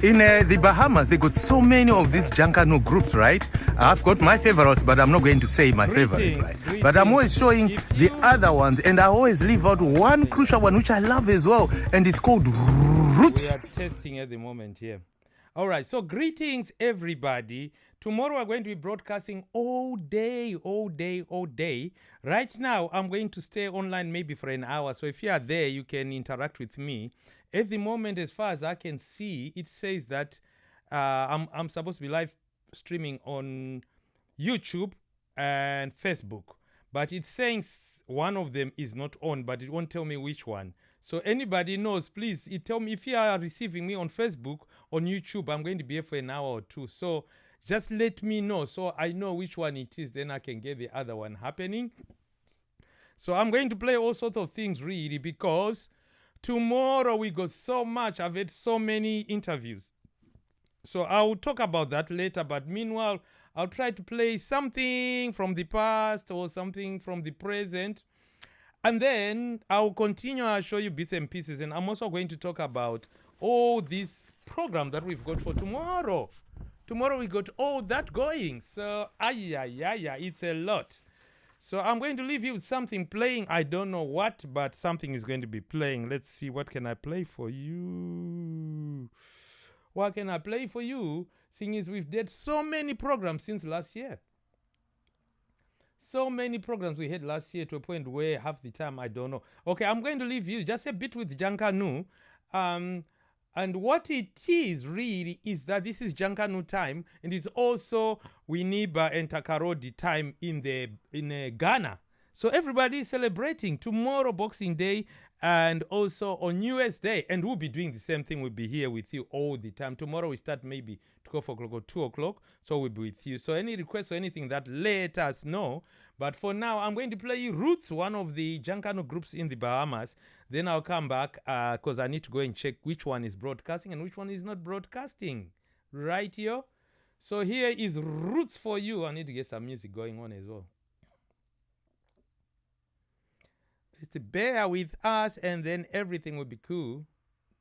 in the Bahamas, they got so many of these Junkanoo groups, right? I've got my favorites, but I'm not going to say my favorite, right? But I'm always showing the other ones, and I always leave out one crucial one, which I love as well, and it's called Roots. We are testing at the moment here. All right, so greetings, everybody. Tomorrow we're going to be broadcasting all day. Right now, I'm going to stay online maybe for an hour. So if you are there, you can interact with me. At the moment, as far as I can see, it says that I'm supposed to be live streaming on YouTube and Facebook. But it's saying one of them is not on, but it won't tell me which one. So anybody knows, please tell me if you are receiving me on Facebook, on YouTube. I'm going to be here for an hour or two. So just let me know so I know which one it is. Then I can get the other one happening. So I'm going to play all sorts of things really because tomorrow we got so much. I've had so many interviews. So I will talk about that later. But meanwhile, I'll try to play something from the past or something from the present. And then I'll continue. I'll show you bits and pieces. And I'm also going to talk about all this program that we've got for tomorrow. Tomorrow we got all that going. So, it's a lot. So I'm going to leave you with something playing. I don't know what, but something is going to be playing. Let's see, what can I play for you? What can I play for you? Thing is, we've did so many programs since last year. So many programs we had last year to a point where half the time I don't know. Okay, I'm going to leave you just a bit with Junkanoo. And what it is really is that this is Junkanoo time, and it's also Winiba and Takarodi time in Ghana. So everybody is celebrating tomorrow, Boxing Day, and also on New Year's Day. And we'll be doing the same thing. We'll be here with you all the time. Tomorrow we start maybe 12 o'clock or 2 o'clock. So we'll be with you. So any requests or anything that, let us know. But for now, I'm going to play you Roots, one of the Junkanoo groups in the Bahamas. Then I'll come back because I need to go and check which one is broadcasting and which one is not broadcasting. Right here. So here is Roots for you. I need to get some music going on as well. Just bear with us and then everything will be cool.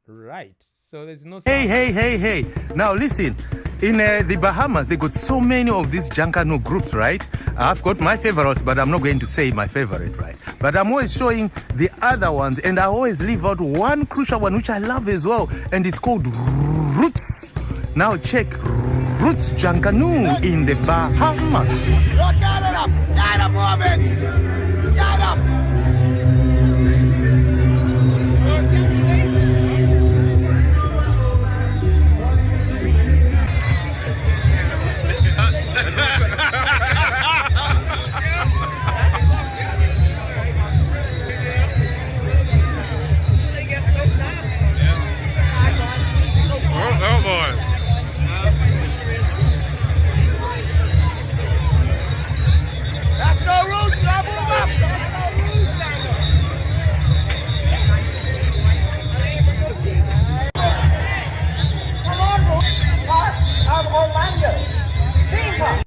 Right. So there's no sound. Hey. Now listen. In the Bahamas, they got so many of these Junkanoo groups, right? I've got my favorites, but I'm not going to say my favorite, right? But I'm always showing the other ones, and I always leave out one crucial one, which I love as well, and it's called Roots. Now check Roots Junkanoo in the Bahamas. Look at it up! Get up, move it! Get up! Oh boy. That's no Roots! Now move up! Come on, Roots! Parts of Orlando. Viva!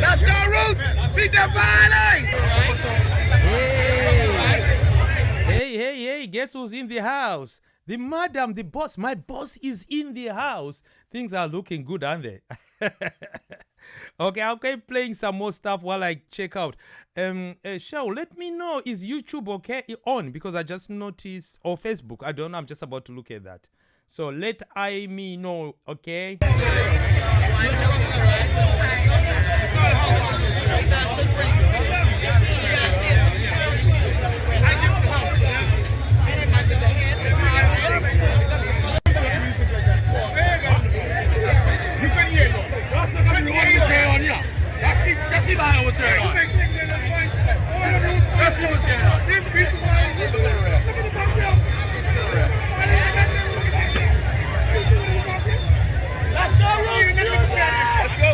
Let's go, Roots! Beat that violence! Hey, guess who's in the house? The madam, the boss. My boss is in the house. Things are looking good, aren't they? Okay, I'll keep playing some more stuff while I check out. Shao, let me know, is YouTube okay on? Because I just noticed, or Facebook, I don't know, I'm just about to look at that. So let me know, okay? Let's keep eye on what's going on. Let's see what's going on. Let's go, Roots! Let's go.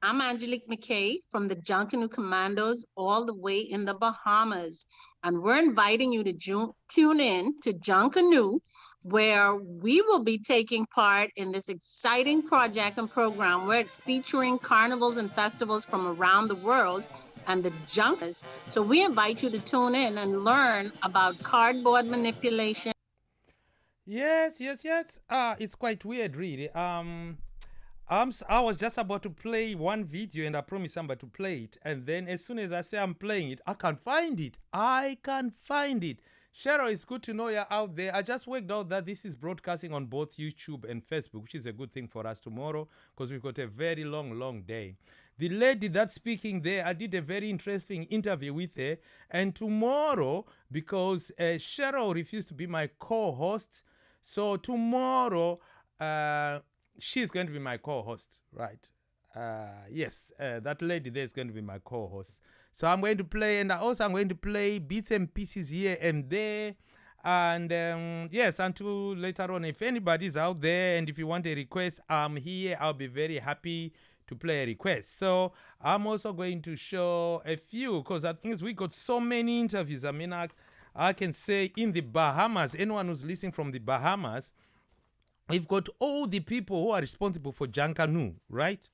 I'm Angelique McKay from the Junkanoo Commandos, all the way in the Bahamas. And we're inviting you to tune in to Junkanoo, where we will be taking part in this exciting project and program where it's featuring carnivals and festivals from around the world and the Junkas. So we invite you to tune in and learn about cardboard manipulation. Yes. It's quite weird, really. I was just about to play one video and I promised somebody to play it. And then as soon as I say I'm playing it, I can't find it. Cheryl, it's good to know you're out there. I just worked out that this is broadcasting on both YouTube and Facebook, which is a good thing for us tomorrow because we've got a very long day. The lady that's speaking there, I did a very interesting interview with her. And tomorrow, because Cheryl refused to be my co-host, so tomorrow she's going to be my co-host, right? Yes, that lady there is going to be my co-host. So I'm going to play, and also I'm going to play bits and pieces here and there. And yes, until later on, if anybody's out there and if you want a request, I'm here. I'll be very happy to play a request. So I'm also going to show a few, because I think we got so many interviews. I mean, I can say in the Bahamas, anyone who's listening from the Bahamas, we've got all the people who are responsible for Junkanoo, right?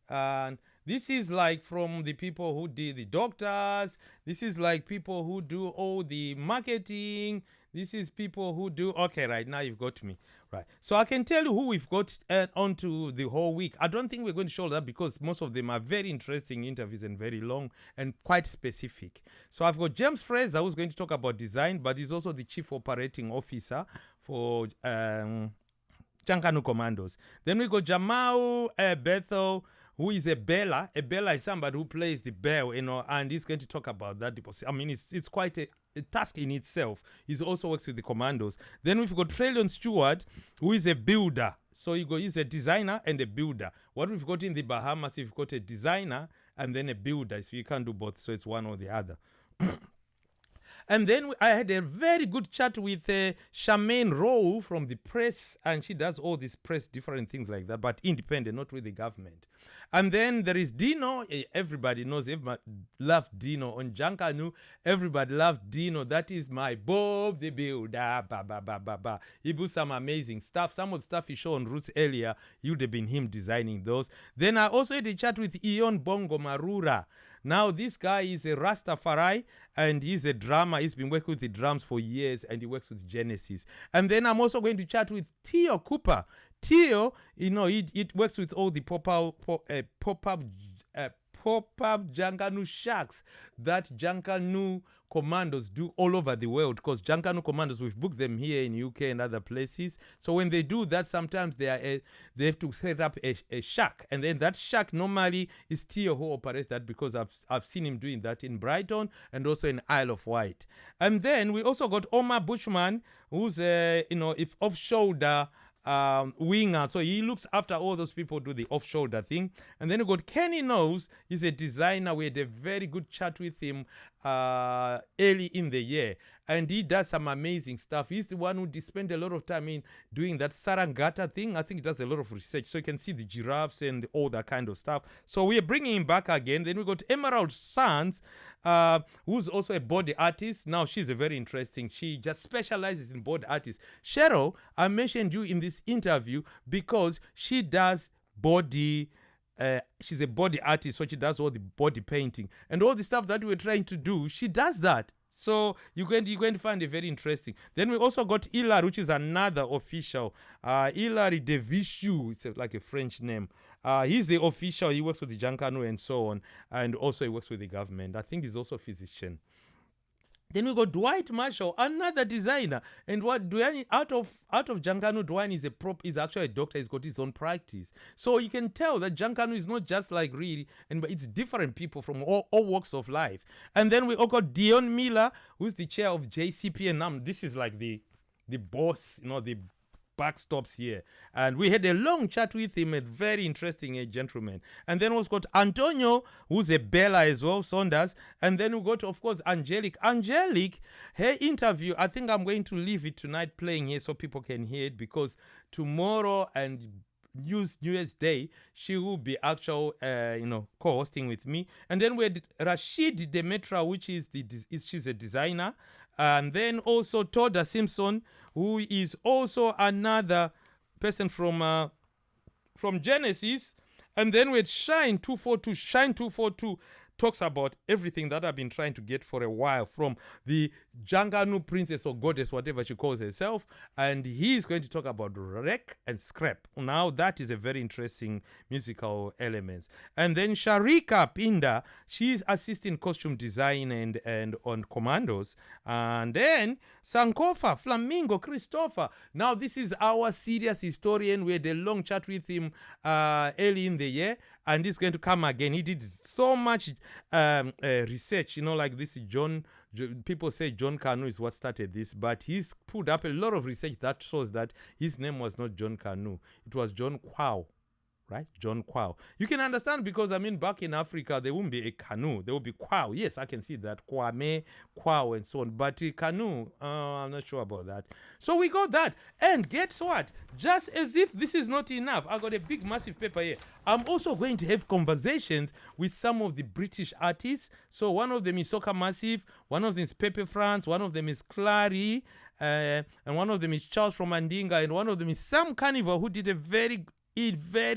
And this is like from the people who did the doctors. This is like people who do all the marketing. This is people who do... Okay, right, now you've got me. Right. So I can tell you who we've got onto the whole week. I don't think we're going to show that because most of them are very interesting interviews and very long and quite specific. So I've got James Fraser, who's going to talk about design, but he's also the Chief Operating Officer for... Junkanoo Commandos. Then we got Jamal Bethel, who is a bella. A bella is somebody who plays the bell, and he's going to talk about that. I mean, it's quite a task in itself. He also works with the commandos. Then we've got Traylon Stewart, who is a builder. So he's a designer and a builder. What we've got in the Bahamas, we've got a designer and then a builder. So you can't do both, so it's one or the other. And then I had a very good chat with Charmaine Rowe from the press, and she does all these press, different things like that, but independent, not with the government. And then there is Dino. Everybody knows, everybody loved Dino on Junkanoo. Everybody loved Dino. That is my Bob the Builder. He built some amazing stuff. Some of the stuff he showed on Roots earlier, it would have been him designing those. Then I also had a chat with Ion Bongo Marura. Now, this guy is a Rastafari, and he's a drummer. He's been working with the drums for years, and he works with Genesis. And then I'm also going to chat with Theo Cooper. Theo, he works with all the pop-up Junkanoo shacks that Junkanoo commandos do all over the world, because Junkanoo commandos, we've booked them here in UK and other places. So when they do that, sometimes they have to set up a shack, and then that shack normally is Theo who operates that, because I've seen him doing that in Brighton and also in Isle of Wight. And then we also got Omar Bushman, who's if off-shoulder winger, so he looks after all those people who do the off-shoulder thing. And then we got Kenny Knows. He's a designer. We had a very good chat with him early in the year, and he does some amazing stuff. He's the one who spent a lot of time in doing that Sarangata thing. I think he does a lot of research, so you can see the giraffes and all that kind of stuff. So we are bringing him back again. Then we got Emerald Sands, who's also a body artist. Now, she's a very interesting. She just specializes in body artists. Cheryl, I mentioned you in this interview because she does body. She's a body artist, so she does all the body painting and all the stuff that we're trying to do. She does that. So you're going to find it very interesting. Then we also got Ilar, which is another official. Hilary Devichu, it's like a French name. He's the official. He works with the Junkanoo and so on. And also he works with the government. I think he's also a physician. Then we got Dwight Marshall, another designer. And what Dwayne, out of Junkanoo, Dwayne is actually a doctor. He's got his own practice. So you can tell that Junkanoo is not just like really, but it's different people from all walks of life. And then we also got Dion Miller, who's the chair of JCP, and this is like the boss, the backstops here. And we had a long chat with him, a very interesting gentleman. And then we've got Antonio, who's a Bella as well, Saunders. And then we got, of course, Angelique. Angelique, her interview, I think I'm going to leave it tonight playing here so people can hear it, because tomorrow and New Year's Day, she will be actual, co-hosting with me. And then we had Rashid Demetra, which is she's a designer. And then also Toda Simpson, who is also another person from Genesis. And then we had Shine 242. Shine 242 talks about everything that I've been trying to get for a while, from the Junkanoo princess or goddess, whatever she calls herself. And he's going to talk about wreck and scrap. Now that is a very interesting musical element. And then Sharika Pinda, she's assisting costume design and on commandos. And then Sankofa Flamingo Christopher. Now this is our serious historian. We had a long chat with him early in the year, and he's going to come again. He did so much research, like this people say Junkanoo is what started this, but he's put up a lot of research that shows that his name was not Junkanoo. It was John Quao. Right? John Quao. You can understand, because back in Africa, there won't be a canoe. There will be Quao. Yes, I can see that. Kwame, Quao, and so on. But canoe, I'm not sure about that. So we got that. And guess what? Just as if this is not enough, I got a big, massive paper here. I'm also going to have conversations with some of the British artists. So one of them is Soca Massive, one of them is Pepe France, one of them is Clary, and one of them is Charles from Mandinga, and one of them is Sam Carnival, who did a very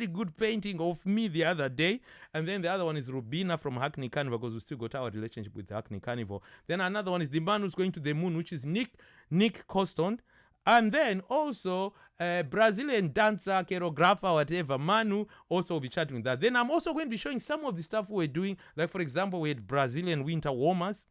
good painting of me the other day. And then the other one is Rubina from Hackney Carnival, because we still got our relationship with Hackney Carnival. Then another one is the man who's going to the moon, which is Nick Coston. And then also Brazilian dancer, choreographer, whatever, Manu, also will be chatting with that. Then I'm also going to be showing some of the stuff we're doing. Like, for example, we had Brazilian winter warmers.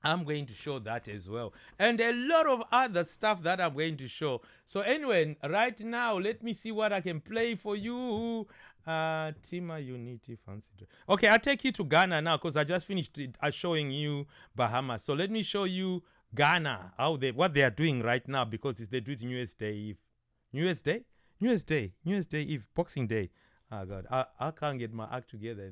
I'm going to show that as well. And a lot of other stuff that I'm going to show. So anyway, right now, let me see what I can play for you. Tima Unity Fancy Dress. Okay, I'll take you to Ghana now, because I just finished showing you Bahamas. So let me show you Ghana, what they are doing right now, because they do it New Year's Day Eve. New Year's Day Eve, Boxing Day. Oh God, I can't get my act together.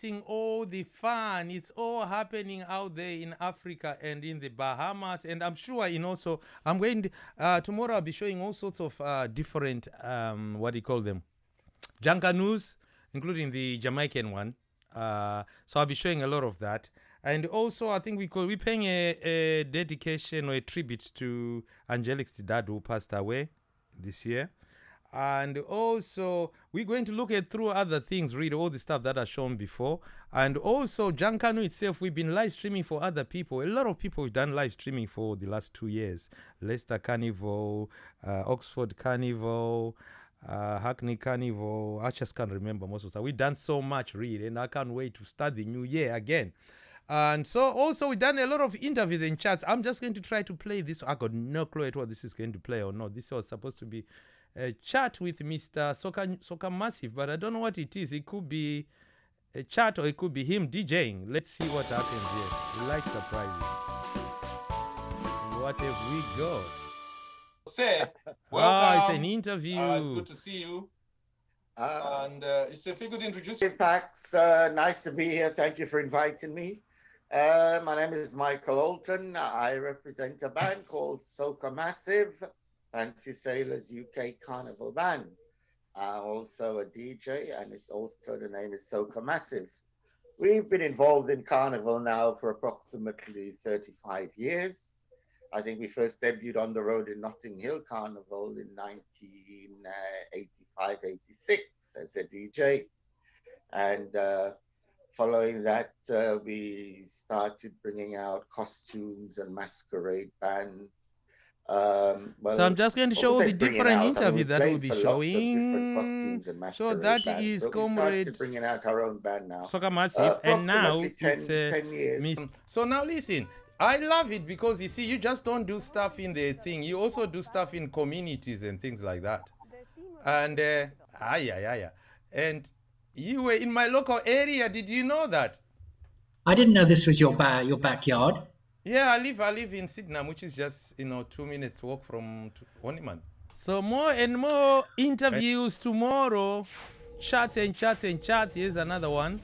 missing all the fun. It's all happening out there in Africa and in the Bahamas. And I'm sure I'm going to, tomorrow I'll be showing all sorts of different, what do you call them? Junkanoos, including the Jamaican one. So I'll be showing a lot of that. And also, I think we're paying a dedication or a tribute to Angelic's dad who passed away this year. And also, we're going to look at through other things, read all the stuff that I've shown before. And also, Junkanoo itself, we've been live streaming for other people. A lot of people have done live streaming for the last 2 years. Leicester Carnival, Oxford Carnival, Hackney Carnival. I just can't remember most of that. We've done so much, really, and I can't wait to start the new year again. And so also we've done a lot of interviews and chats. I'm just going to try to play this. I got no clue at what this is going to play or not. This was supposed to be a chat with Mr. Soccer Massive, but I don't know what it is. It could be a chat or it could be him DJing. Let's see what happens here. We like surprises. What have we got? Say, welcome. It's an interview. It's good to see you. And if you could introduce LIVESTREAMED, nice to be here. Thank you for inviting me. My name is Michael Alton. I represent a band called Soca Massive, Fancy Sailors UK Carnival Band. Also a DJ, and it's also the name is Soca Massive. We've been involved in Carnival now for approximately 35 years. I think we first debuted on the road in Notting Hill Carnival in 1985-86 as a DJ. And following that, we started bringing out costumes and masquerade bands. So I'm just going to show the different interview that we'll be showing. So that is Comrade bringing out our own band now. Soca Massive, and now 10 it's years. So now listen, I love it because you see, you just don't do stuff in the thing. You also do stuff in communities and things like that. And and you were in my local area. Did you know that? I didn't know this was your backyard. Yeah, I live in Sydenham, which is just 2 minutes walk from Oniman. So more and more interviews tomorrow. Chats and chats and chats. Here's another one.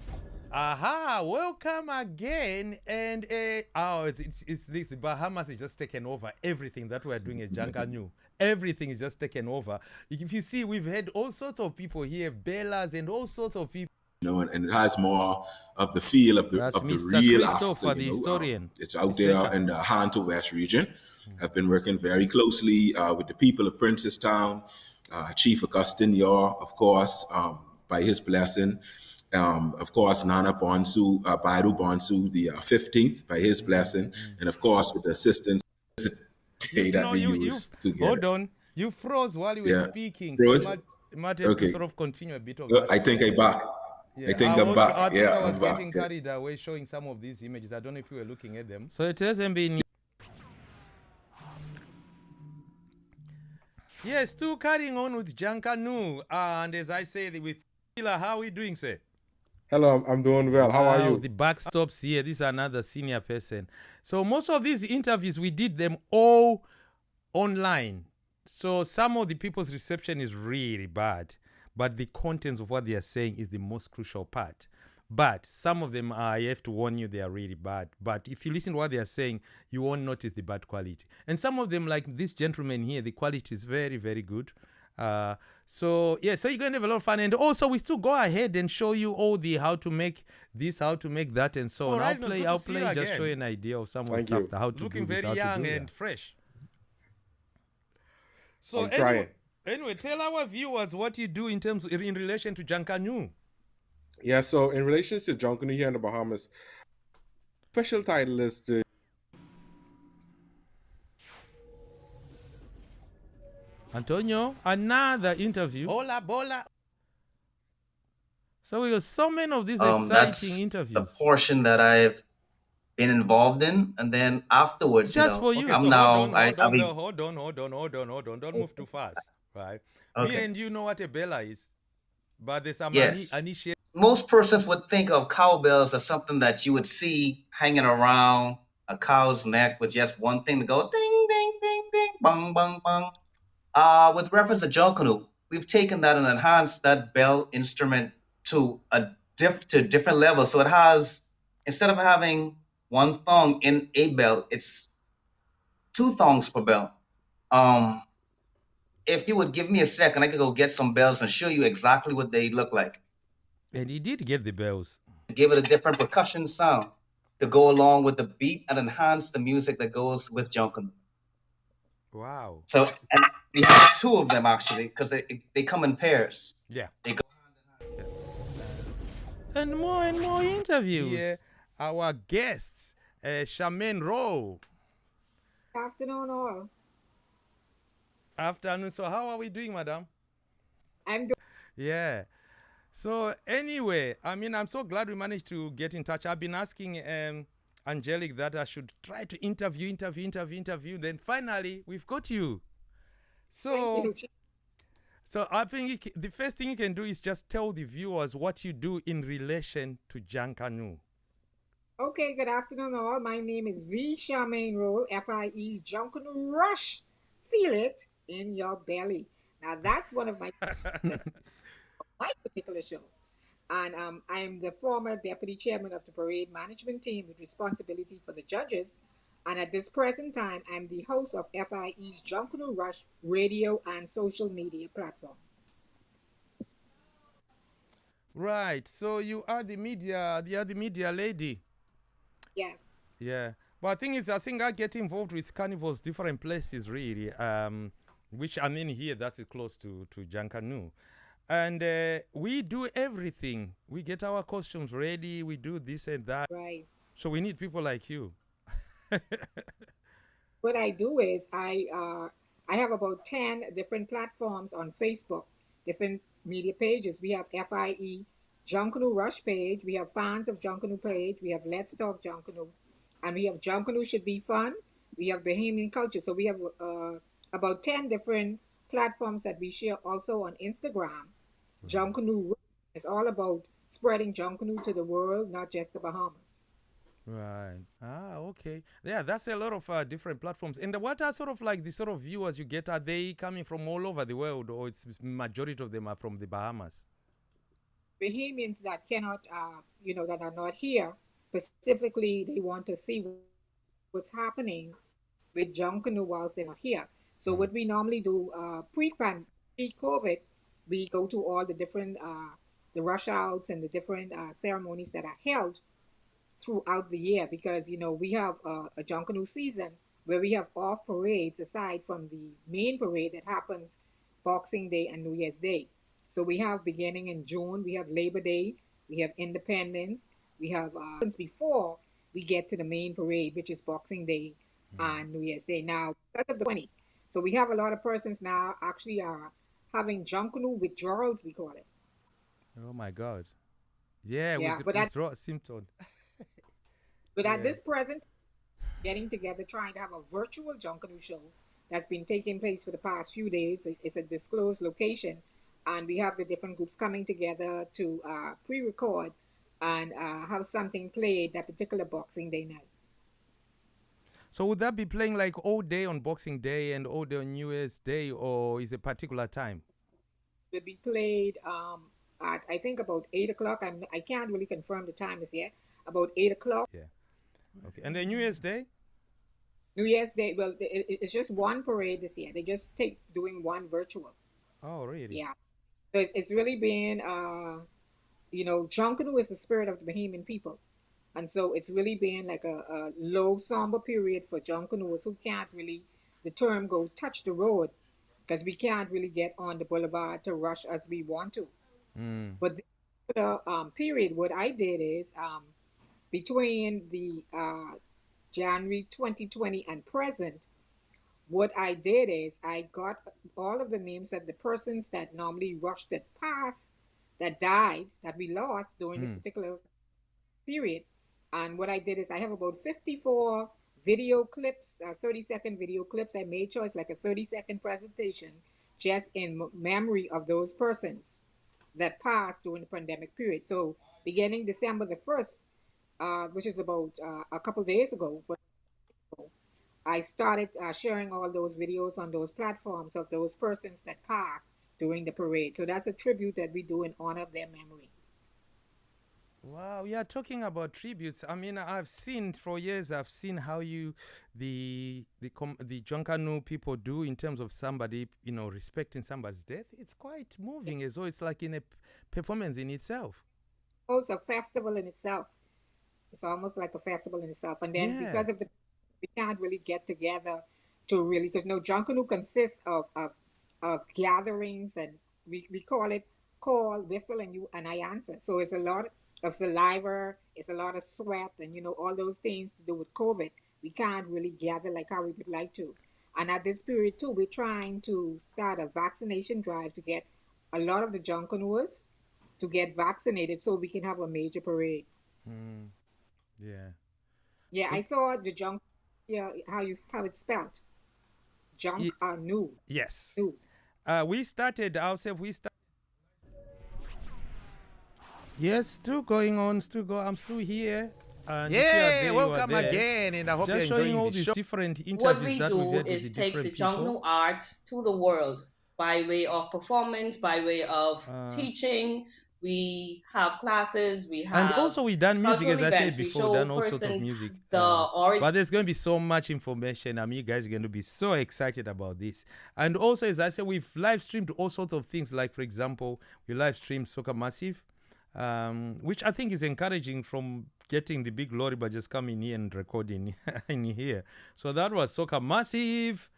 Aha, welcome again. And it's the Bahamas is just taken over everything that we're doing at Junkanoo. Everything is just taken over. If you see, we've had all sorts of people here, Bellas and all sorts of people. And it has more of the feel of the real Africa. The historian. It's out there in the Hanto West region. I've been working very closely with the people of Princestown, Chief Augustine Yaw, of course, by his blessing. Of course, Nana Bonsu, Baidu Bonsu, the 15th, by his blessing. And of course, with the assistance that we use together. Hold on. You froze while you were speaking. Froze? So you might have to sort of continue a bit of that. I think I'm back. Yeah, I think I'm back. I was I'm back. getting carried away showing some of these images. I don't know if you were looking at them. So it hasn't been. Yes, still carrying on with Junkanoo. And as I said, with Killer, how are we doing, sir? Hello, I'm doing well. How are you? The back stops here. This is another senior person. So most of these interviews, we did them all online. So some of the people's reception is really bad. But the contents of what they are saying is the most crucial part. But some of them, I have to warn you, they are really bad. But if you listen to what they are saying, you won't notice the bad quality. And some of them, like this gentleman here, the quality is very, very good. So you're going to have a lot of fun. And also, we still go ahead and show you all the how to make this, how to make that, and so on. Right, I'll play just show you an idea of some of the stuff, how to looking do this, very young and that. fresh. So I'm trying. Anyway, tell our viewers what you do in relation to Junkanoo. Yeah, so in relation to Junkanoo here in the Bahamas, official title is to Antonio, another interview. Hola, bola. So we got so many of these exciting interviews. The portion that I've been involved in, and then afterwards, just for you. I'm so now. Hold on. Don't move too fast, right? Okay. Me and you know what a bella is, but there's some initiation. Most persons would think of cowbells as something that you would see hanging around a cow's neck with just one thing to go ding, ding, ding, ding, bang, bang, bang. With reference to Junkanoo, we've taken that and enhanced that bell instrument to a to different levels. So it has, instead of having one thong in a belt, it's 2 thongs per belt. If you would give me a second, I could go get some bells and show you exactly what they look like. And he did get the bells. Give it a different percussion sound to go along with the beat and enhance the music that goes with Junkanoo. Wow. So, and we have 2 of them actually, because they come in pairs. Yeah. They go and more interviews. Yeah. Our guests, Charmaine Rowe. Afternoon, all. Afternoon. So how are we doing, madam? I'm doing. Yeah. So anyway, I mean, I'm so glad we managed to get in touch. I've been asking Angelic that I should try to interview. Then finally, we've got you. So, so I think the first thing you can do is just tell the viewers what you do in relation to Junkanoo. Okay, good afternoon, all. My name is V. Charmaine Rowe, FIE's Junkanoo Rush. Feel it in your belly. Now, that's one of my particular show. And I'm the former deputy chairman of the parade management team with responsibility for the judges. And at this present time, I'm the host of FIE's Junkanoo Rush radio and social media platform. Right. So you are the media lady. Yes. Yeah. But the thing is, I think I get involved with carnivals different places, really. Which I mean here, that's close to Junkanoo. And we do everything. We get our costumes ready. We do this and that. Right. So we need people like you. What I do is I have about 10 different platforms on Facebook, different media pages. We have FIE Junkanoo Rush page. We have Fans of Junkanoo page. We have Let's Talk Junkanoo. And we have Junkanoo Should Be Fun. We have Bahamian Culture. So we have about 10 different platforms that we share also on Instagram. Junkanoo is all about spreading Junkanoo to the world, not just the Bahamas. Right. Ah, okay. Yeah, that's a lot of different platforms. And what are sort of like the sort of viewers you get? Are they coming from all over the world, or it's majority of them are from the Bahamas? Bahamians that cannot, that are not here, specifically, they want to see what's happening with Junkanoo whilst they're not here. So what we normally do, pre-COVID, we go to all the different, the rush outs and the different ceremonies that are held throughout the year, because, we have a Junkanoo season where we have off parades aside from the main parade that happens Boxing Day and New Year's Day. So we have, beginning in June, we have Labor Day, we have Independence, we have before we get to the main parade, which is Boxing Day and New Year's Day. Now, because of the 20. So we have a lot of persons now actually are having Junkanoo withdrawals, we call it. Oh my God. Yeah, withdrawal symptom. But at this present, getting together, trying to have a virtual Junkanoo show that's been taking place for the past few days. It's a disclosed location, and we have the different groups coming together to pre-record and have something played that particular Boxing Day night. So would that be playing like all day on Boxing Day and all day on New Year's Day, or is it a particular time? It will be played at, I think, about 8 o'clock. I can't really confirm the time as yet. About 8 o'clock. Yeah. Okay. And then New Year's Day? New Year's Day, well, it's just one parade this year. They just doing one virtual. Oh, really? Yeah. So it's really been, Junkanoo is the spirit of the Bahamian people. And so it's really been like a low, somber period for Junkanoos who can't really, the term go touch the road, because we can't really get on the boulevard to rush as we want to. But the period, what I did is, between the January 2020 and present, what I did is I got all of the names of the persons that normally rushed, that passed, that died, that we lost during this particular period. And what I did is I have about 54 video clips, 30-second video clips. I made sure it's like a 30-second presentation just in memory of those persons that passed during the pandemic period. So beginning December the 1st, which is about a couple days ago, I started sharing all those videos on those platforms of those persons that passed during the parade. So that's a tribute that we do in honor of their memory. Wow, yeah, talking about tributes. I mean, I've seen for years. I've seen how the Junkanoo people do in terms of somebody, respecting somebody's death. It's quite moving as well. It's like in a performance in itself. Oh, it's a festival in itself. It's almost like a festival in itself. And then because of we can't really get together to really, because Junkanoo consists of gatherings, and we call it call, whistle, and I answer. So it's a lot of saliva, it's a lot of sweat, and all those things to do with COVID. We can't really gather like how we would like to. And at this period too, we're trying to start a vaccination drive to get a lot of the Junkanooers to get vaccinated so we can have a major parade. Yeah. Yeah, I saw the junk. Yeah, how it's spelled. Junkanoo. Yes. New. We started ourselves. Yes, still going on. I'm still here. And yeah, welcome again, and I hope just you're showing enjoying all the these show. different interviews What we that do we get is with take the different people. Junkanoo art to the world by way of performance, by way of teaching. We have classes, we have and also we done music, as I said before, done all sorts of persons music. the But there's going to be so much information. I mean, you guys are going to be so excited about this. And also, as I said, we've live streamed all sorts of things. Like, for example, we live streamed Soca Massive, which I think is encouraging from getting the big lorry, but just coming here and recording in here. So that was Soca Massive.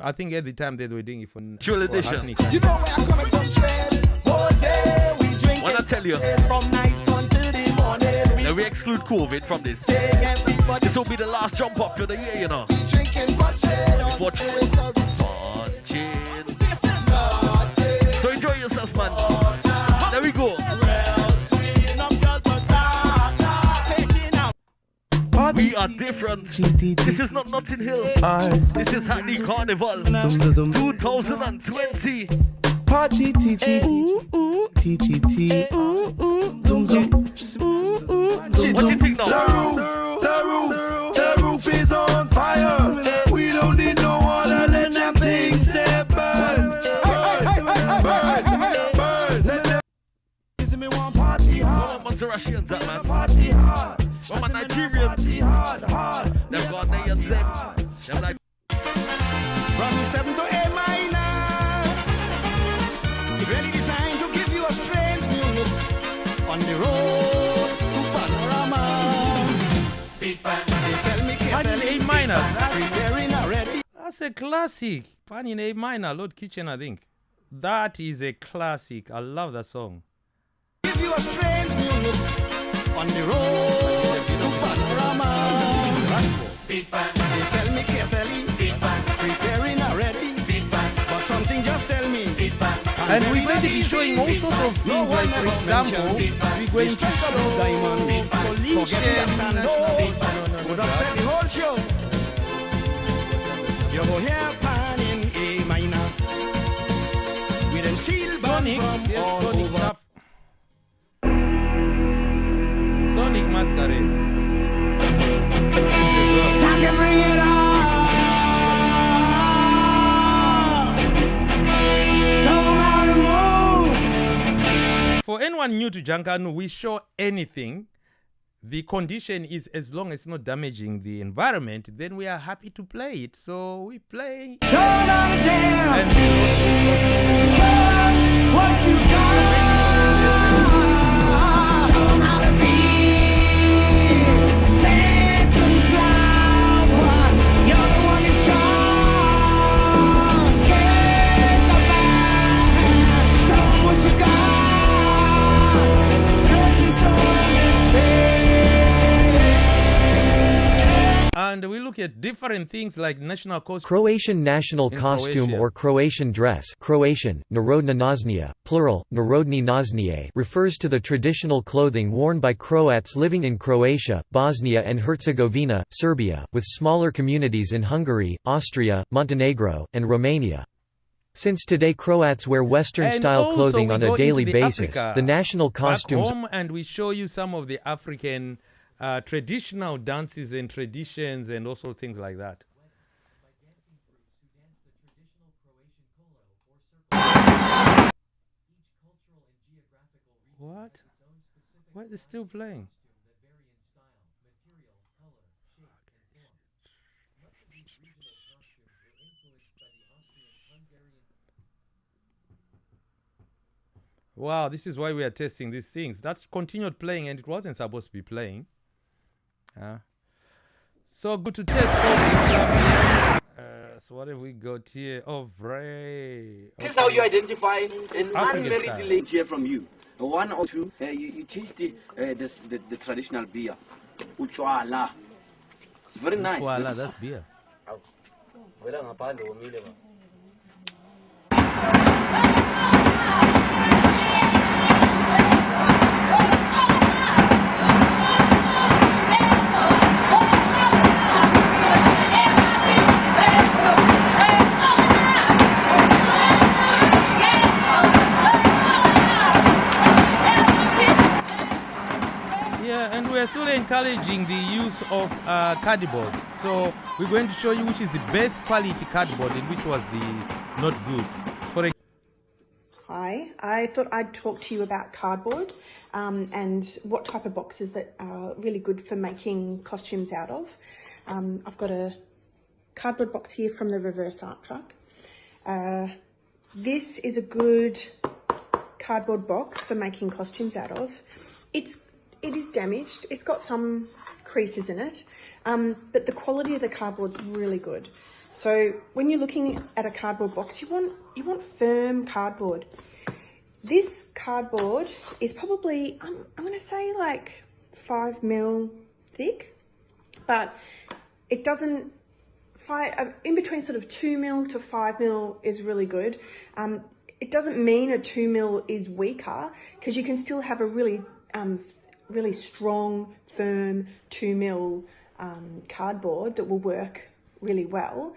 I think at the time they were doing it for Jewel edition. You know where I'm coming from, Trend. All day we drink. When I tell you, from night until the morning. Now we exclude COVID from this. This will be the last jump up of the year, you know. Drinking Before so enjoy yourself, man. There we go. We are different. This is not Notting Hill. This is Hackney Carnival 2020. Party TT. Zoom zoom. What you think now? The roof is on fire. We don't need no water, let them things that burn. Burn. Me want party hard. Montserratians, that man. Party hard. What my Nigerians? They've got nails, them like from 7 to A minor. It's really designed to give you a strange new look on the road to Panorama. Big band, they tell me Pan in A minor. preparing already. That's a classic. Pan in A minor, Lord Kitchen, I think. That is a classic. I love that song. Give you a strange new look on the road to Panorama. Big band, they tell me carefully. Big band, preparing already. Big band, but something just tell me. Big band, and we're going to be showing all sorts of things, like for example, we're going to show Diamond, collision. Would have said the whole show. You go here, pan in A minor. With them steel band from all Sonic over. stuff. Sonic Masquerade. Time to bring it on. Show 'em how to move. For anyone new to Junkanoo, we show anything. The condition is, as long as it's not damaging the environment, then we are happy to play it. So we play. Turn on it down. Show what you got. Show 'em how to be. Dancing flower. You're the one in charge. Take the back. Show 'em what you got. Turn this on and trade. And we look at different things like national costume. Croatian national costume Croatia. or Croatian dress, Croatian, Narodna naznija, plural, Narodni naznije, refers to the traditional clothing worn by Croats living in Croatia, Bosnia and Herzegovina, Serbia, with smaller communities in Hungary, Austria, Montenegro, and Romania. Since today Croats wear Western-style clothing on a daily basis, the national costumes home, and we show you some of the African traditional dances and traditions and also things like that. What? Why is it still playing? Wow, this is why we are testing these things. That's continued playing and it wasn't supposed to be playing. So good to test all this stuff. So what have we got here? Oh, Ray. This is how you identify an African unmarried style. lady here from you. One or two, you taste the traditional beer. Uchwala. It's very nice. Voila, that's beer. And we're still encouraging the use of cardboard. So we're going to show you which is the best quality cardboard and which was the not good. Hi, I thought I'd talk to you about cardboard and what type of boxes that are really good for making costumes out of. I've got a cardboard box here from the Reverse Art Truck. This is a good cardboard box for making costumes out of. It is damaged. It's got some creases in it, but the quality of the cardboard's really good. So when you're looking at a cardboard box, you want firm cardboard. This cardboard is probably, I'm going to say like 5 mil thick, but it doesn't, in between sort of 2 mil to 5 mil is really good. It doesn't mean a 2 mil is weaker because you can still have a really strong, firm 2 mil cardboard that will work really well.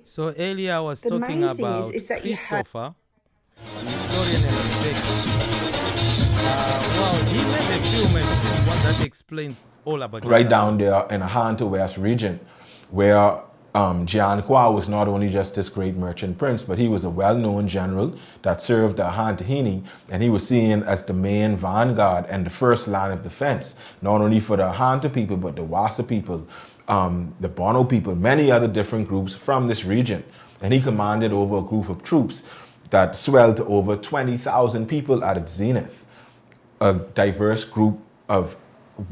So earlier I was talking about Christopher, an historian and Rebecca. Well, he made a film and this is one that explains all about right down there in the Hanto West region, where Jian Hua was not only just this great merchant prince, but he was a well-known general that served the Hantahini, and he was seen as the main vanguard and the first line of defense, not only for the Hanta people, but the Wassa people, the Bono people, many other different groups from this region. And he commanded over a group of troops that swelled to over 20,000 people at its zenith, a diverse group of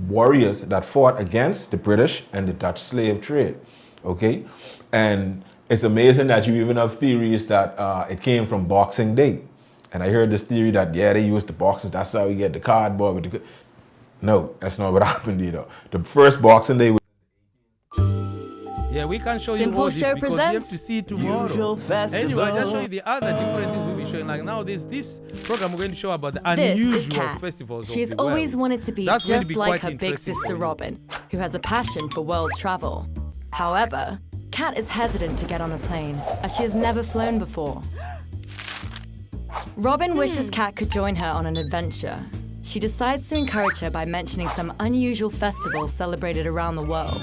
warriors that fought against the British and the Dutch slave trade. Okay, and it's amazing that you even have theories that it came from Boxing Day. And I heard this theory that, yeah, they used the boxes, that's how you get the cardboard. With the... No, that's not what happened either. The first Boxing Day was... Yeah, we can show you all this because you have to see tomorrow. Anyway, I'll just show you the other different things we'll be showing. Like now, there's this program we're going to show about the unusual festivals. She's always wanted to be just like her big sister Robin, who has a passion for world travel. However, Kat is hesitant to get on a plane, as she has never flown before. Robin wishes Kat could join her on an adventure. She decides to encourage her by mentioning some unusual festivals celebrated around the world.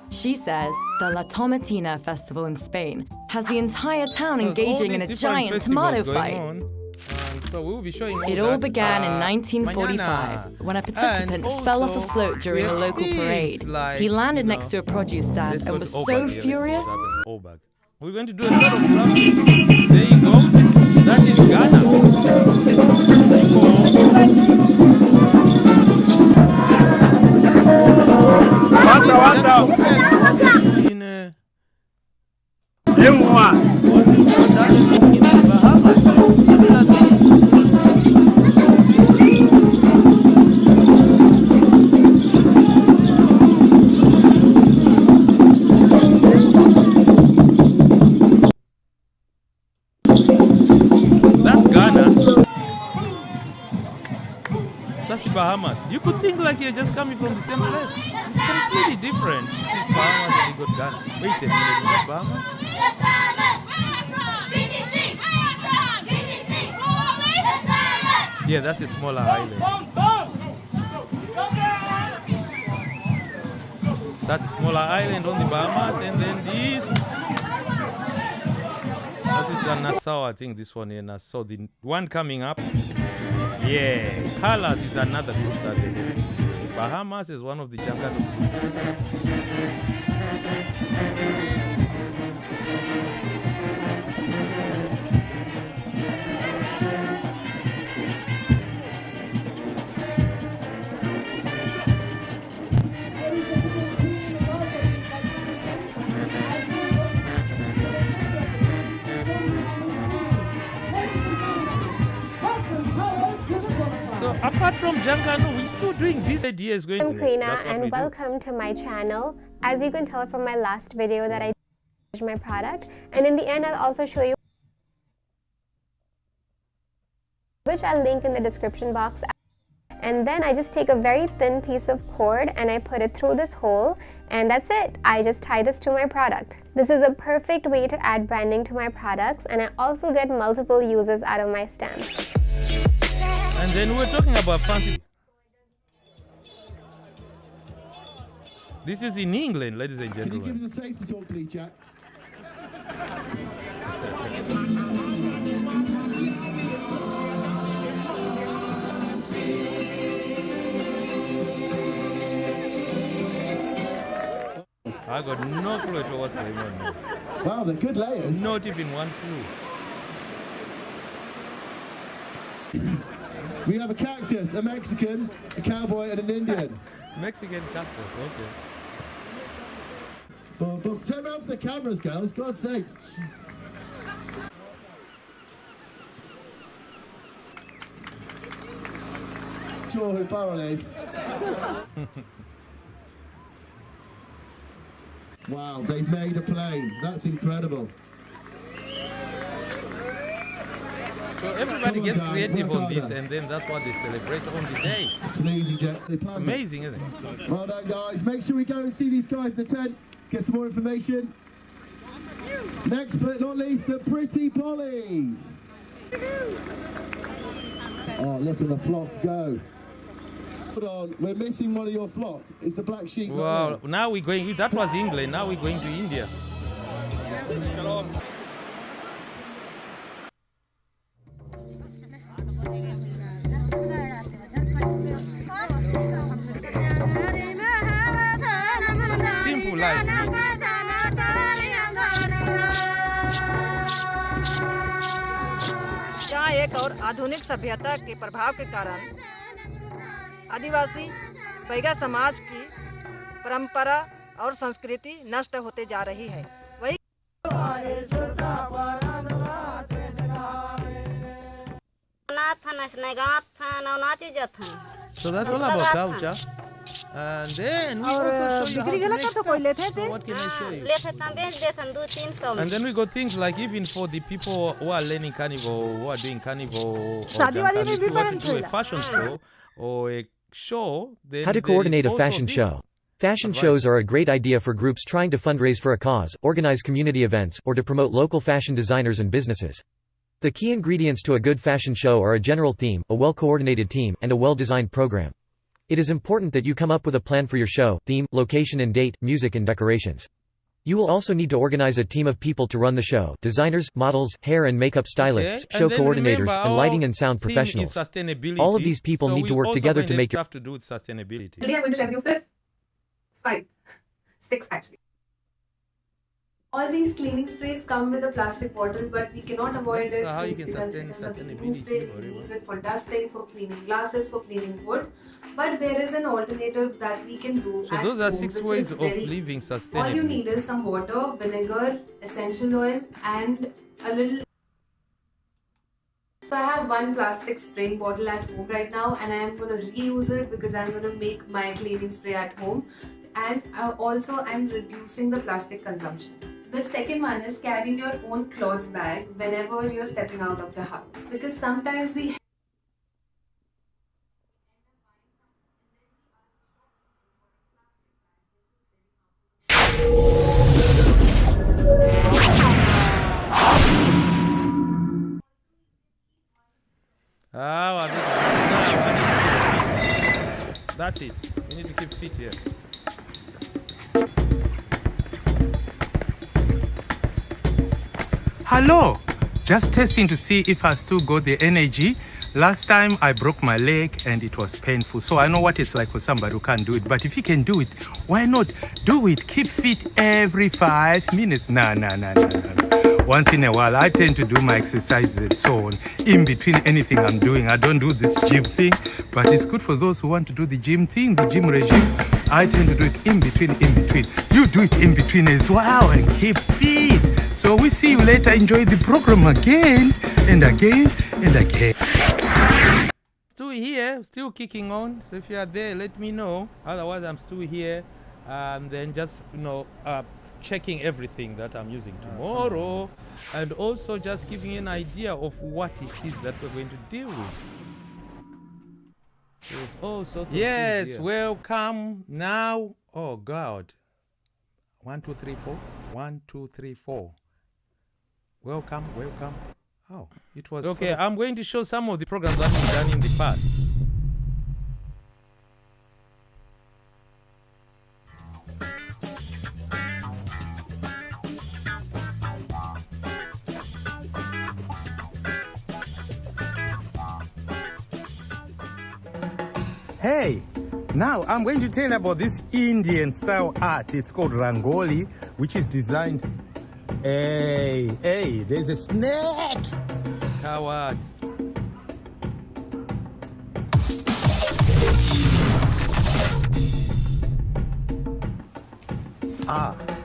She says the La Tomatina festival in Spain has the entire town engaging in a giant tomato fight. So we'll be showing it all began in 1945 when a participant fell off a float during a local parade. He landed next to a produce stand and was so furious. We're going to do a lot of stuff. There you go. That is Ghana. Bahamas. You could think like you're just coming from the same place. It's completely different. This is Bahamas and you got Ghana. Wait a minute, is that Bahamas? Yeah, that's a smaller island. That's a smaller island on the Bahamas, and then this. That is a Nassau, I think this one here, Nassau. The one coming up Yeah, Colors is another group that they have. Bahamas is one of the Junkanoo groups. So apart from Junkanoo, we're still doing these ideas going. I'm Queena and welcome to my channel. As you can tell from my last video that I changed my product, and in the end I'll also show you, which I'll link in the description box. And then I just take a very thin piece of cord and I put it through this hole, and that's it. I just tie this to my product. This is a perfect way to add branding to my products, and I also get multiple uses out of my stem. And then we're talking about fancy. This is in England, ladies and gentlemen. Can you give me the safety talk, please, Jack? I got no clue to what's going on now. Wow, they're good layers. Not even one clue. We have a cactus, a Mexican, a cowboy, and an Indian. Mexican cactus, okay. Boom, boom. Turn around for the cameras, girls, God's sakes. Sure, parallels. Wow, they've made a plane. That's incredible. So everybody gets creative on this, and then that's what they celebrate on the day. Sleazy jet. Amazing, isn't it? Well done, guys. Make sure we go and see these guys in the tent, get some more information. Next but not least, the Pretty Pollies. Oh, look at the flock go. Hold on, we're missing one of your flock. It's the black sheep. Well, now we're going, that was England, now we're going to India. Simple life. जहाँ एक और आधुनिक सभ्यता के प्रभाव के कारण आदिवासी बैगा समाज की परंपरा और संस्कृति नष्ट होते जा रही है। वही So that's all about culture. And then we also show you how to make stuff. So what can I show you? And then we got things like, even for the people who are learning carnival, who are doing carnival, or if you want to do a fashion show or a show, then how to coordinate a fashion show. Fashion shows are a great idea for groups trying to fundraise for a cause, organize community events, or to promote local fashion designers and businesses. The key ingredients to a good fashion show are a general theme, a well-coordinated team, and a well-designed program. It is important that you come up with a plan for your show, theme, location and date, music and decorations. You will also need to organize a team of people to run the show: designers, models, hair and makeup stylists, show coordinators, and lighting and sound professionals. All of these people need to work together to make stuff to do with sustainability. Today I'm going to share with you 6 actually. All these cleaning sprays come with a plastic bottle, but we cannot avoid it since it is a cleaning spray. We need it for dusting, for cleaning glasses, for cleaning wood. But there is an alternative that we can do. So those are 6 ways of living sustainably. All you need is some water, vinegar, essential oil, and a little. So I have one plastic spraying bottle at home right now, and I am going to reuse it because I'm going to make my cleaning spray at home. And also I'm reducing the plastic consumption. The second one is carrying your own cloth bag whenever you're stepping out of the house. Because sometimes we that's it. We need to keep fit here. Hello, just testing to see if I still got the energy. Last time I broke my leg and it was painful. So I know what it's like for somebody who can't do it. But if you can do it, why not do it? Keep fit every 5 minutes. Nah. Once in a while, I tend to do my exercises and so on. In between anything I'm doing, I don't do this gym thing. But it's good for those who want to do the gym thing, the gym regime. I tend to do it in between. You do it in between as well and keep fit. So we see you later. Enjoy the program again and again and again. Still here, still kicking on. So if you are there, let me know. Otherwise, I'm still here. Then just, checking everything that I'm using tomorrow. And also just giving you an idea of what it is that we're going to deal with. Oh, yes, welcome now. Oh, God. 1, 2, 3, 4. 1, 2, 3, 4. Welcome. Oh, it was okay. I'm going to show some of the programs that we've done in the past. Hey, now I'm going to tell you about this Indian style art. It's called Rangoli, which is designed. Hey, there's a snake. Coward.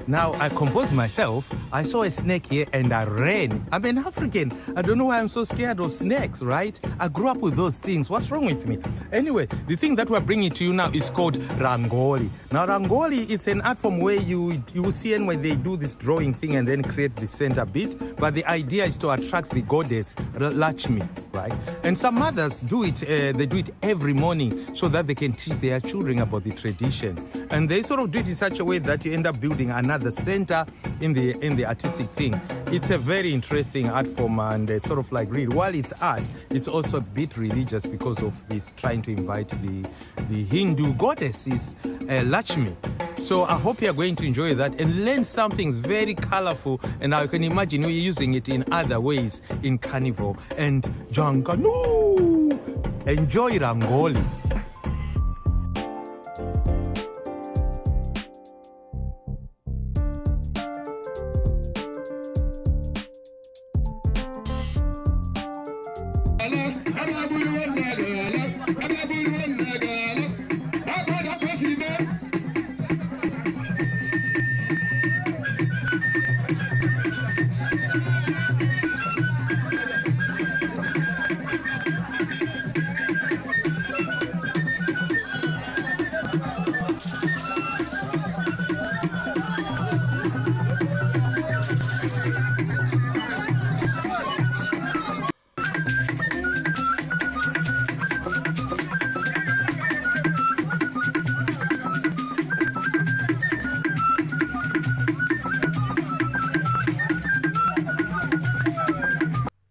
Now I composed myself. I saw a snake here and I ran. I'm an African. I don't know why I'm so scared of snakes, right? I grew up with those things. What's wrong with me? Anyway, the thing that we're bringing to you now is called Rangoli. Now, Rangoli, it's an art form where you will see and when they do this drawing thing and then create the center bit. But the idea is to attract the goddess Lakshmi, right? And some mothers do it. They do it every morning so that they can teach their children about the tradition. And they sort of do it in such a way that you end up building another center in the artistic thing. It's a very interesting art form, and it's sort of like real. While it's art, it's also a bit religious because of this trying to invite the Hindu goddesses, Lakshmi. So I hope you're going to enjoy that and learn something very colorful, and I can imagine you're using it in other ways in Carnival and Junkanoo. Enjoy Rangoli.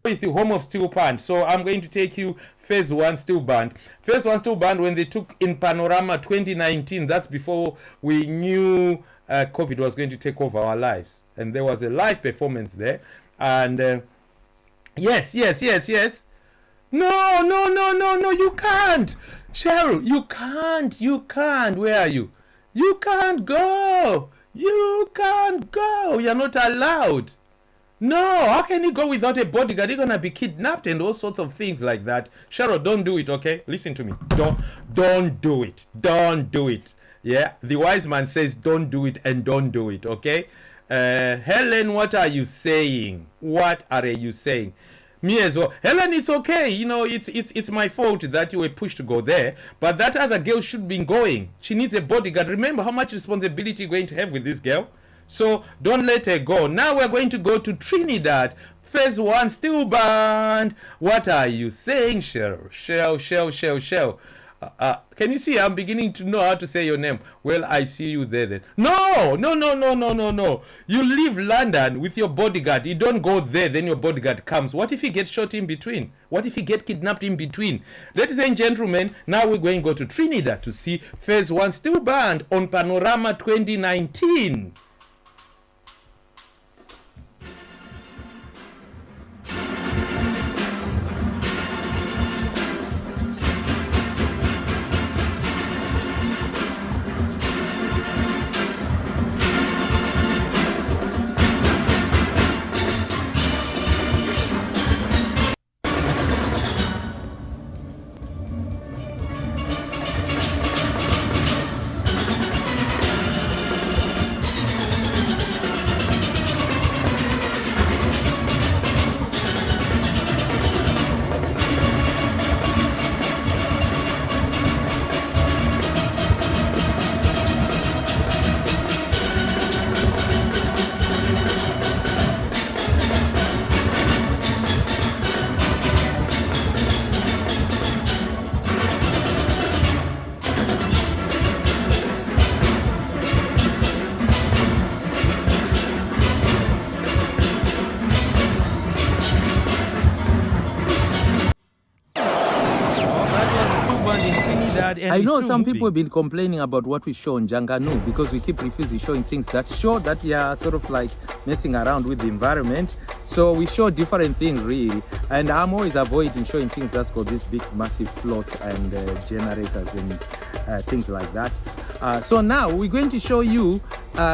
Is the home of steel band. So I'm going to take you phase 1 steel band. Phase 1 steel band, when they took in Panorama 2019, that's before we knew COVID was going to take over our lives, and there was a live performance there. And yes. No, you can't, Cheryl, you can't. Where are you? You can't go. You're not allowed. No, how can you go without a bodyguard? You're gonna be kidnapped and all sorts of things like that. Cheryl, don't do it, okay? Listen to me. Don't do it. Don't do it. Yeah, the wise man says don't do it and don't do it, okay? Helen, what are you saying? Me as well. Helen, it's okay. It's my fault that you were pushed to go there. But that other girl should be going. She needs a bodyguard. Remember how much responsibility you're going to have with this girl. So don't let her go. Now we're going to go to Trinidad. Phase 1 steel band. What are you saying, Cheryl? Shell. Can you see I'm beginning to know how to say your name? Well, I see you there then. No. You leave London with your bodyguard. You don't go there, then your bodyguard comes. What if he gets shot in between? What if he gets kidnapped in between? Ladies and gentlemen, now we're going to go to Trinidad to see Phase 1 steel band on Panorama 2019. hard and I know it's some moving. people have been complaining about what we show on Junkanoo because we keep refusing showing things that show that you are sort of like messing around with the environment. So we show different things really, and I'm always avoiding showing things that's got these big massive floats and generators and things like that. So now we're going to show you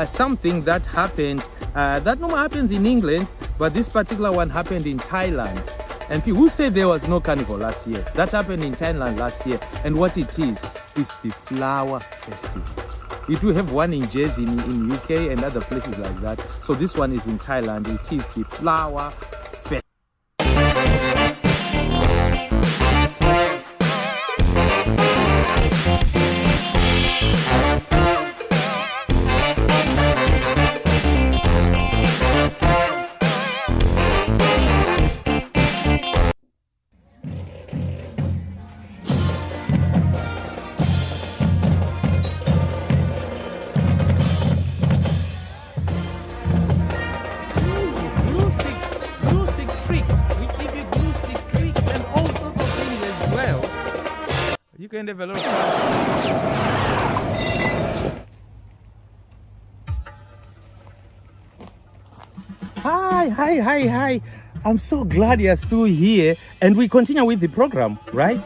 something that happened that normally happens in England, but this particular one happened in Thailand. And people who say there was no carnival last year, that happened in Thailand last year. And what it is the Flower Festival. We do have one in Jersey in UK and other places like that. So this one is in Thailand. It is the Flower Festival. Glue stick tricks. We give you glue stick tricks and all sorts of things as well. You can have a lot of fun. Hi. I'm so glad you're still here. And we continue with the program, right?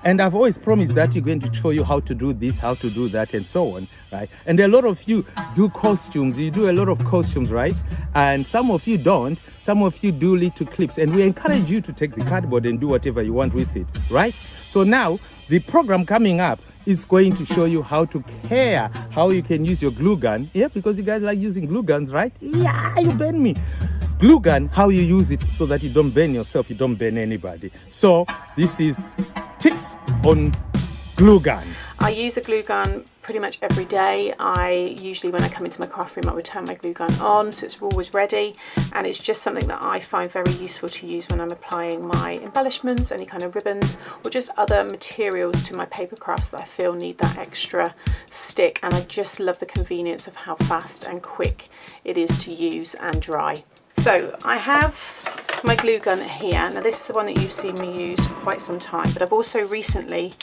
And I've always promised that you're going to show you how to do this, how to do that, and so on, right? And a lot of you do costumes. You do a lot of costumes, right? And some of you don't. Some of you do little clips. And we encourage you to take the cardboard and do whatever you want with it, right? So now, the program coming up is going to show you how to care, how you can use your glue gun. Yeah, because you guys like using glue guns, right? Yeah, you burn me. Glue gun, how you use it so that you don't burn yourself, you don't burn anybody. So this is tips on glue gun. I use a glue gun pretty much every day. Usually when I come into my craft room, I would turn my glue gun on so it's always ready, and it's just something that I find very useful to use when I'm applying my embellishments, any kind of ribbons, or just other materials to my paper crafts that I feel need that extra stick. And I just love the convenience of how fast and quick it is to use and dry. So I have my glue gun here. Now this is the one that you've seen me use for quite some time, but I've also recently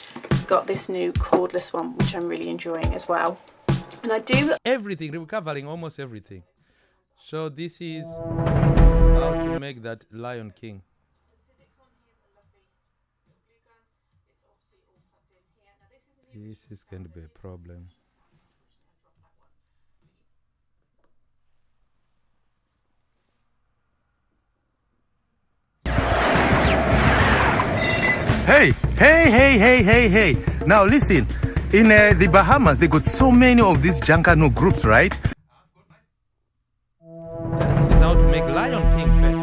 got this new cordless one, which I'm really enjoying as well. And I do everything, we're covering almost everything. So this is how to make that Lion King. This is going to be a problem. Hey. Now listen, in the Bahamas, they got so many of these Junkanoo groups, right? This is how to make Lion King face.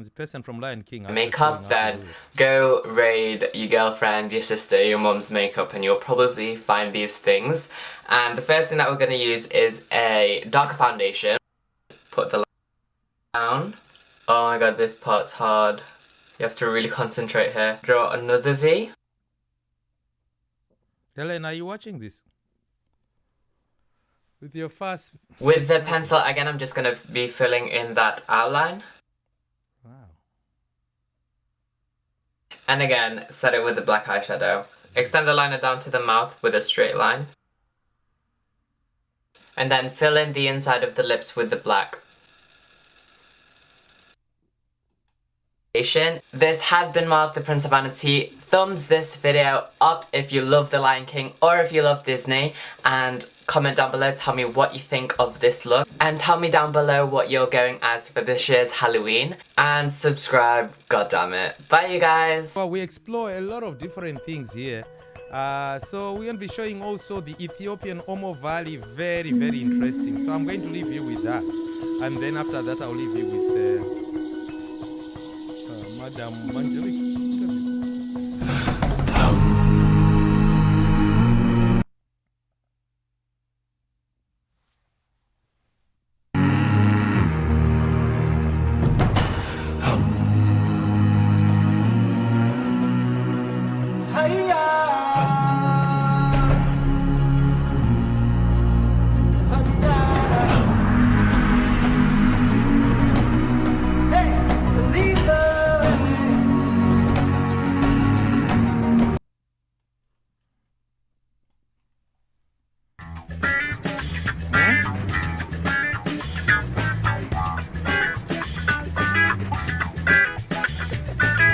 The person from Lion King. Makeup, then go raid your girlfriend, your sister, your mom's makeup, and you'll probably find these things. And the first thing that we're going to use is a darker foundation. Put the line down. Oh my god, this part's hard. You have to really concentrate here. Draw another V. Helen, are you watching this? With your fast... With the pencil, again, I'm just going to be filling in that outline. Wow. And again, set it with the black eyeshadow. Extend the liner down to the mouth with a straight line. And then fill in the inside of the lips with the black. This has been Mark, the Prince of Vanity. Thumbs this video up if you love The Lion King or if you love Disney, and comment down below, tell me what you think of this look, and tell me down below what you're going as for this year's Halloween, and subscribe, goddammit. Bye you guys. Well, we explore a lot of different things here. So we're going to be showing also the Ethiopian Omo Valley, very interesting. So I'm going to leave you with that, and then after that I'll leave you with Madam Mangelix.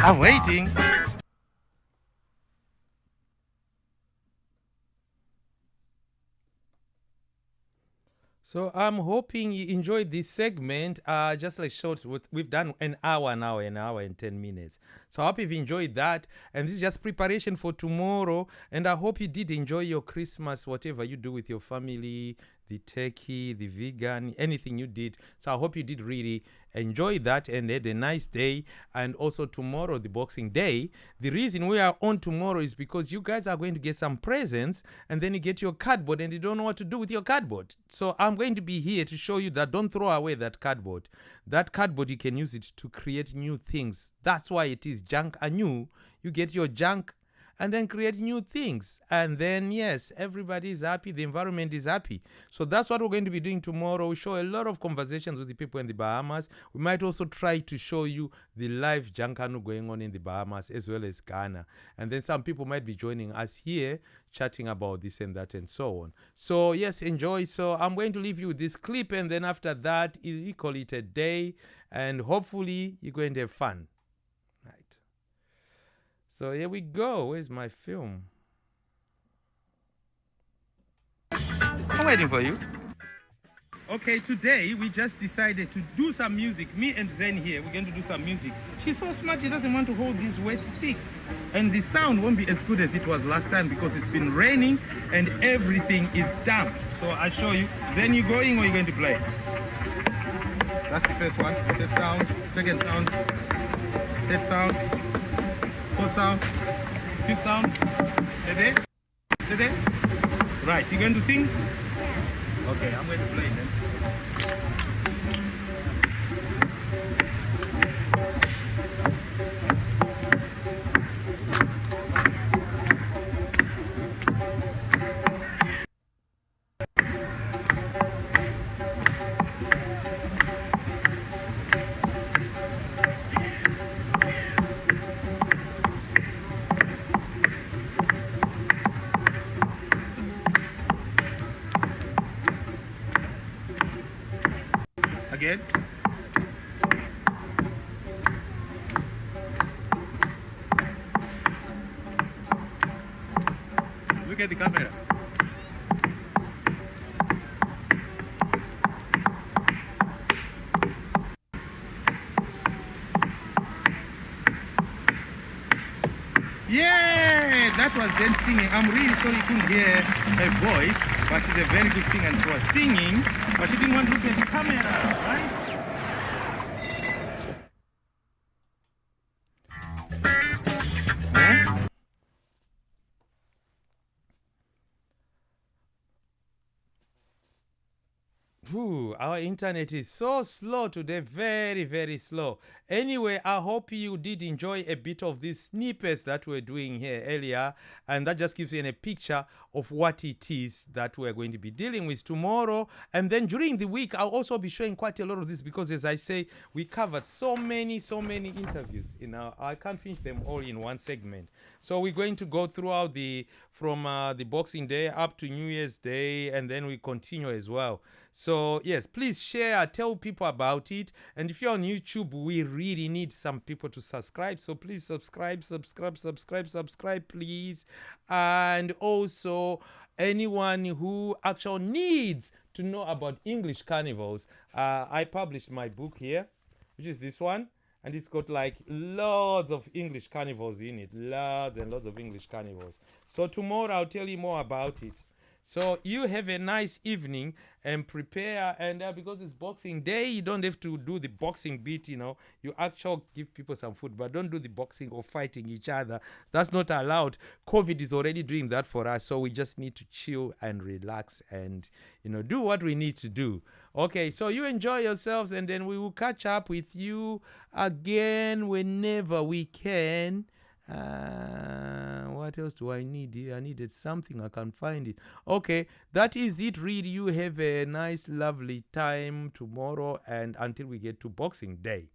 I'm waiting. So I'm hoping you enjoyed this segment. Just like short, we've done an hour now, an hour and 10 minutes. So I hope you've enjoyed that. And this is just preparation for tomorrow. And I hope you did enjoy your Christmas, whatever you do with your family, the turkey, the vegan, anything you did. So I hope you did really enjoy that and had a nice day. And also tomorrow, the Boxing Day. The reason we are on tomorrow is because you guys are going to get some presents and then you get your cardboard and you don't know what to do with your cardboard. So I'm going to be here to show you that don't throw away that cardboard. That cardboard, you can use it to create new things. That's why it is Junkanoo. You get your junk and then create new things. And then, yes, everybody is happy. The environment is happy. So that's what we're going to be doing tomorrow. We show a lot of conversations with the people in the Bahamas. We might also try to show you the live Junkanoo going on in the Bahamas as well as Ghana. And then some people might be joining us here, chatting about this and that and so on. So, yes, enjoy. So I'm going to leave you with this clip. And then after that, we call it a day. And hopefully, you're going to have fun. So here we go. Where's my film? I'm waiting for you. Okay, today we just decided to do some music. Me and Zen here, we're going to do some music. She's so smart, she doesn't want to hold these wet sticks. And the sound won't be as good as it was last time because it's been raining and everything is damp. So I'll show you. Zen, you going or you going to play? That's the first one. First sound, second sound, third sound. Fourth sound, fifth sound, ready? Ready? Right, you going to sing? Okay, I'm going to play then. Again. Look at the camera. Yeah, that was Zen singing. I'm really sorry you couldn't hear her voice, but she's a very good singer and she was singing, but she didn't want to look at the camera, right? Ooh, our internet is so slow today, very, very slow. Anyway, I hope you did enjoy a bit of these snippets that we're doing here earlier, and that just gives you a picture of what it is that we're going to be dealing with tomorrow. And then during the week, I'll also be showing quite a lot of this because, as I say, we covered so many interviews. I can't finish them all in one segment. So we're going to go throughout from the Boxing Day up to New Year's Day, and then we continue as well. So yes, please share, tell people about it. And if you're on YouTube, we really need some people to subscribe. So please subscribe, please. And also anyone who actually needs to know about English carnivals, I published my book here, which is this one. And it's got like loads of English carnivals in it. Lots and lots of English carnivals. So tomorrow I'll tell you more about it. So you have a nice evening and prepare. And because it's Boxing Day, you don't have to do the boxing bit, You actually give people some food, but don't do the boxing or fighting each other. That's not allowed. COVID is already doing that for us. So we just need to chill and relax and, do what we need to do. Okay, so you enjoy yourselves and then we will catch up with you again whenever we can. What else do I need here? I needed something. I can't find it. Okay, that is it. Really, you have a nice, lovely time tomorrow and until we get to Boxing Day.